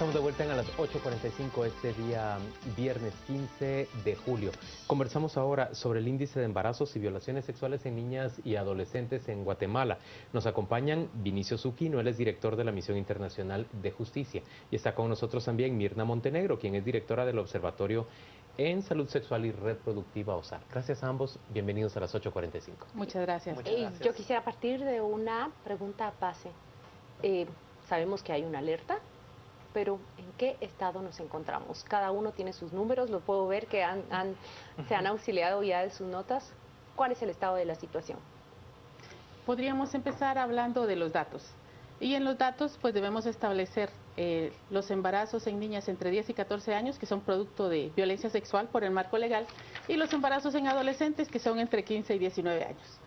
estamos de vuelta a las 8:45 este día viernes 15 de julio. Conversamos ahora sobre el índice de embarazos y violaciones sexuales en niñas y adolescentes en Guatemala. Nos acompañan Vinicio Zuquino, él es director de la Misión Internacional de Justicia. Y está con nosotros también Mirna Montenegro, quien es directora del Observatorio en Salud Sexual y Reproductiva OSAR. Gracias a ambos, bienvenidos a las 8:45. Muchas gracias. Yo quisiera partir de una pregunta base. Sabemos que hay una alerta, pero ¿en qué estado nos encontramos? Cada uno tiene sus números, lo puedo ver que se han auxiliado ya de sus notas. ¿Cuál es el estado de la situación? Podríamos empezar hablando de los datos. Y en los datos pues debemos establecer los embarazos en niñas entre 10 y 14 años que son producto de violencia sexual por el marco legal y los embarazos en adolescentes que son entre 15 y 19 años.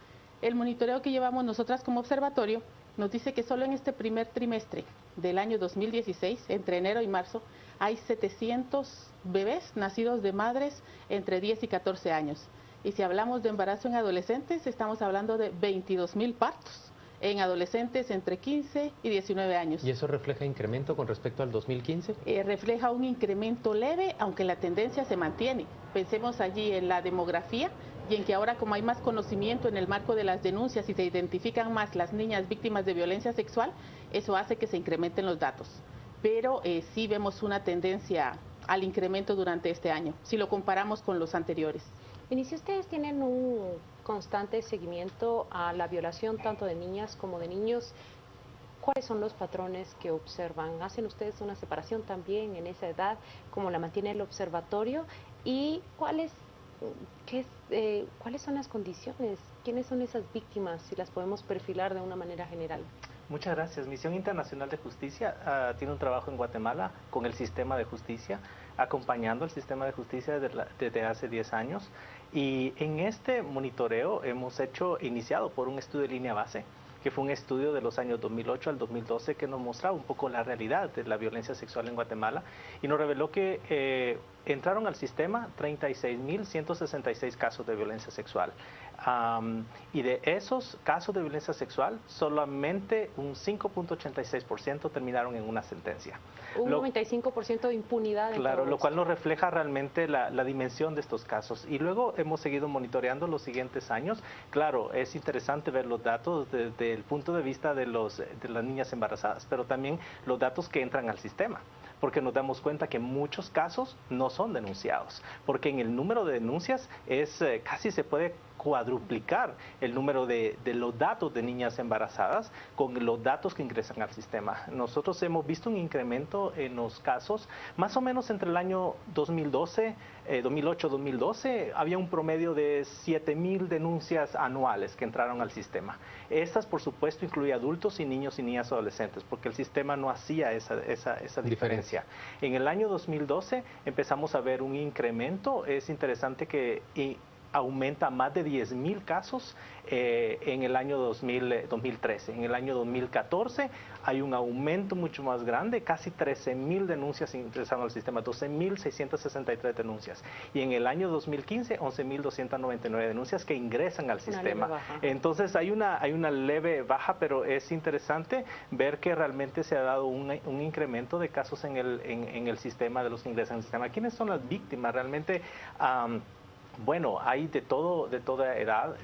El monitoreo que llevamos nosotras como observatorio nos dice que solo en este primer trimestre del año 2016, entre enero y marzo, hay 700 bebés nacidos de madres entre 10 y 14 años. Y si hablamos de embarazo en adolescentes, estamos hablando de 22,000 partos en adolescentes entre 15 y 19 años. ¿Y eso refleja incremento con respecto al 2015? Refleja un incremento leve, aunque la tendencia se mantiene. Pensemos allí en la demografía y en que ahora, como hay más conocimiento en el marco de las denuncias y se identifican más las niñas víctimas de violencia sexual, eso hace que se incrementen los datos. Pero sí vemos una tendencia al incremento durante este año, si lo comparamos con los anteriores. Vinicio, ustedes tienen un constante seguimiento a la violación tanto de niñas como de niños. ¿Cuáles son los patrones que observan? ¿Hacen ustedes una separación también en esa edad, como la mantiene el observatorio? ¿Y cuáles son las condiciones? ¿Quiénes son esas víctimas, si las podemos perfilar de una manera general? Muchas gracias. Misión Internacional de Justicia tiene un trabajo en Guatemala con el sistema de justicia, acompañando el sistema de justicia desde hace 10 años. Y en este monitoreo hemos iniciado por un estudio de línea base, que fue un estudio de los años 2008 al 2012 que nos mostraba un poco la realidad de la violencia sexual en Guatemala y nos reveló que entraron al sistema 36,166 casos de violencia sexual. Y de esos casos de violencia sexual, solamente un 5.86% terminaron en una sentencia. Un 95% de impunidad. Claro, lo cual nos refleja realmente la dimensión de estos casos. Y luego hemos seguido monitoreando los siguientes años. Claro, es interesante ver los datos desde el punto de vista de las niñas embarazadas, pero también los datos que entran al sistema, porque nos damos cuenta que muchos casos no son denunciados, porque en el número de denuncias casi se puede cuadruplicar el número de los datos de niñas embarazadas con los datos que ingresan al sistema. Nosotros hemos visto un incremento en los casos, más o menos entre el año 2008-2012, había un promedio de 7,000 denuncias anuales que entraron al sistema. Estas, por supuesto, incluye adultos y niños y niñas adolescentes, porque el sistema no hacía esa diferencia. En el año 2012 empezamos a ver un incremento. Es interesante que aumenta más de 10,000 casos en el año 2013. En el año 2014 hay un aumento mucho más grande, casi 13,000 denuncias ingresaron al sistema, 12,663 denuncias. Y en el año 2015, 11,299 denuncias que ingresan al sistema. Entonces hay una leve baja, pero es interesante ver que realmente se ha dado un incremento de casos en el sistema, de los que ingresan al sistema. ¿Quiénes son las víctimas? Realmente bueno, hay de toda edad,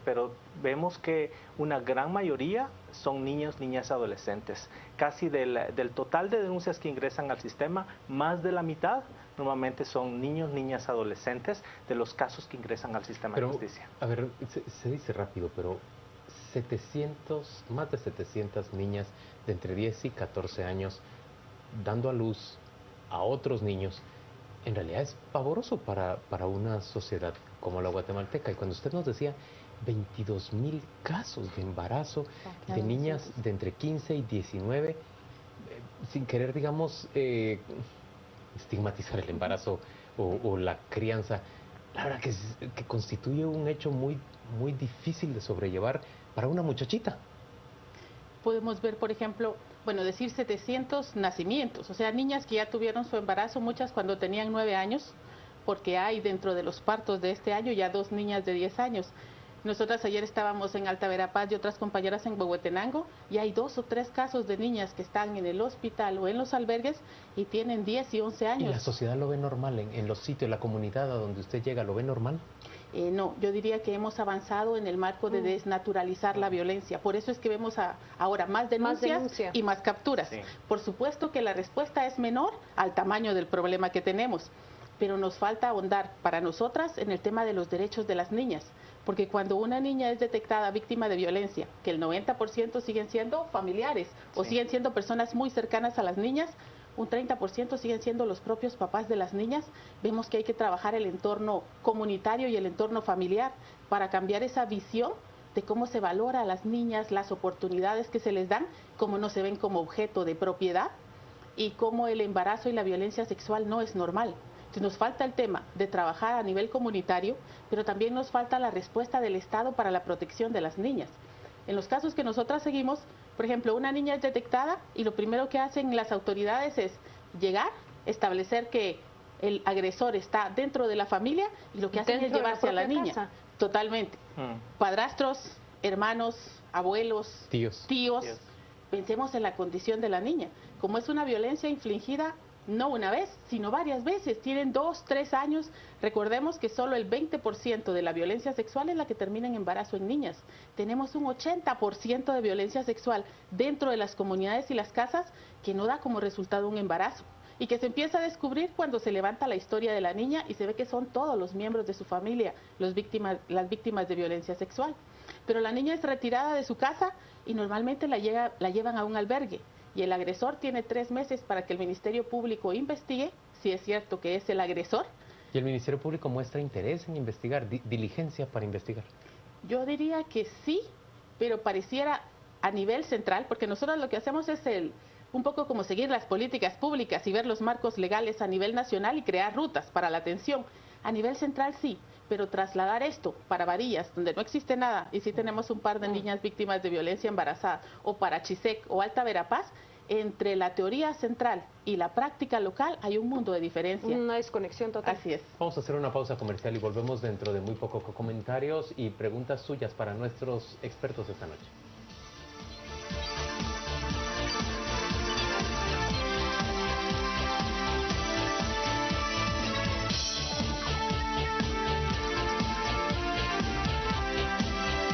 pero vemos que una gran mayoría son niños, niñas, adolescentes. Casi del total de denuncias que ingresan al sistema, más de la mitad normalmente son niños, niñas, adolescentes de los casos que ingresan al sistema de justicia. A ver, se dice rápido, pero más de 700 niñas de entre 10 y 14 años dando a luz a otros niños. En realidad es pavoroso para una sociedad como la guatemalteca. Y cuando usted nos decía 22,000 casos de embarazo de niñas de entre 15 y 19, sin querer, digamos, estigmatizar el embarazo o la crianza, la verdad que constituye un hecho muy, muy difícil de sobrellevar para una muchachita. Podemos ver, por ejemplo, decir 700 nacimientos, o sea, niñas que ya tuvieron su embarazo, muchas cuando tenían 9 años, porque hay dentro de los partos de este año ya 2 niñas de 10 años. Nosotras ayer estábamos en Alta Verapaz y otras compañeras en Huehuetenango y hay 2 o 3 casos de niñas que están en el hospital o en los albergues y tienen 10 y 11 años. ¿Y la sociedad lo ve normal en los sitios, la comunidad a donde usted llega, lo ve normal? No, yo diría que hemos avanzado en el marco de desnaturalizar la violencia. Por eso es que vemos ahora más denuncias y más capturas. Sí. Por supuesto que la respuesta es menor al tamaño del problema que tenemos, pero nos falta ahondar para nosotras en el tema de los derechos de las niñas. Porque cuando una niña es detectada víctima de violencia, que el 90% siguen siendo familiares o siguen siendo personas muy cercanas a las niñas, un 30% siguen siendo los propios papás de las niñas, vemos que hay que trabajar el entorno comunitario y el entorno familiar para cambiar esa visión de cómo se valora a las niñas, las oportunidades que se les dan, cómo no se ven como objeto de propiedad y cómo el embarazo y la violencia sexual no es normal. Entonces nos falta el tema de trabajar a nivel comunitario, pero también nos falta la respuesta del Estado para la protección de las niñas. En los casos que nosotras seguimos, por ejemplo, una niña es detectada y lo primero que hacen las autoridades es llegar, establecer que el agresor está dentro de la familia y lo que hacen es llevarse a la niña. Casa. Totalmente. Padrastros, hermanos, abuelos, tíos. Pensemos en la condición de la niña. Como es una violencia infligida no una vez, sino varias veces, tienen 2, 3 años. Recordemos que solo el 20% de la violencia sexual es la que termina en embarazo en niñas. Tenemos un 80% de violencia sexual dentro de las comunidades y las casas que no da como resultado un embarazo y que se empieza a descubrir cuando se levanta la historia de la niña y se ve que son todos los miembros de su familia las víctimas de violencia sexual. Pero la niña es retirada de su casa y normalmente la llevan a un albergue. Y el agresor tiene 3 meses para que el Ministerio Público investigue si es cierto que es el agresor. ¿Y el Ministerio Público muestra interés en investigar, diligencia para investigar? Yo diría que sí, pero pareciera a nivel central, porque nosotros lo que hacemos es un poco como seguir las políticas públicas y ver los marcos legales a nivel nacional y crear rutas para la atención. A nivel central sí, pero trasladar esto para Varillas, donde no existe nada, y sí tenemos un par de niñas víctimas de violencia embarazada, o para Chisec o Alta Verapaz, entre la teoría central y la práctica local hay un mundo de diferencia. Una desconexión total. Así es. Vamos a hacer una pausa comercial y volvemos dentro de muy poco. Comentarios y preguntas suyas para nuestros expertos esta noche.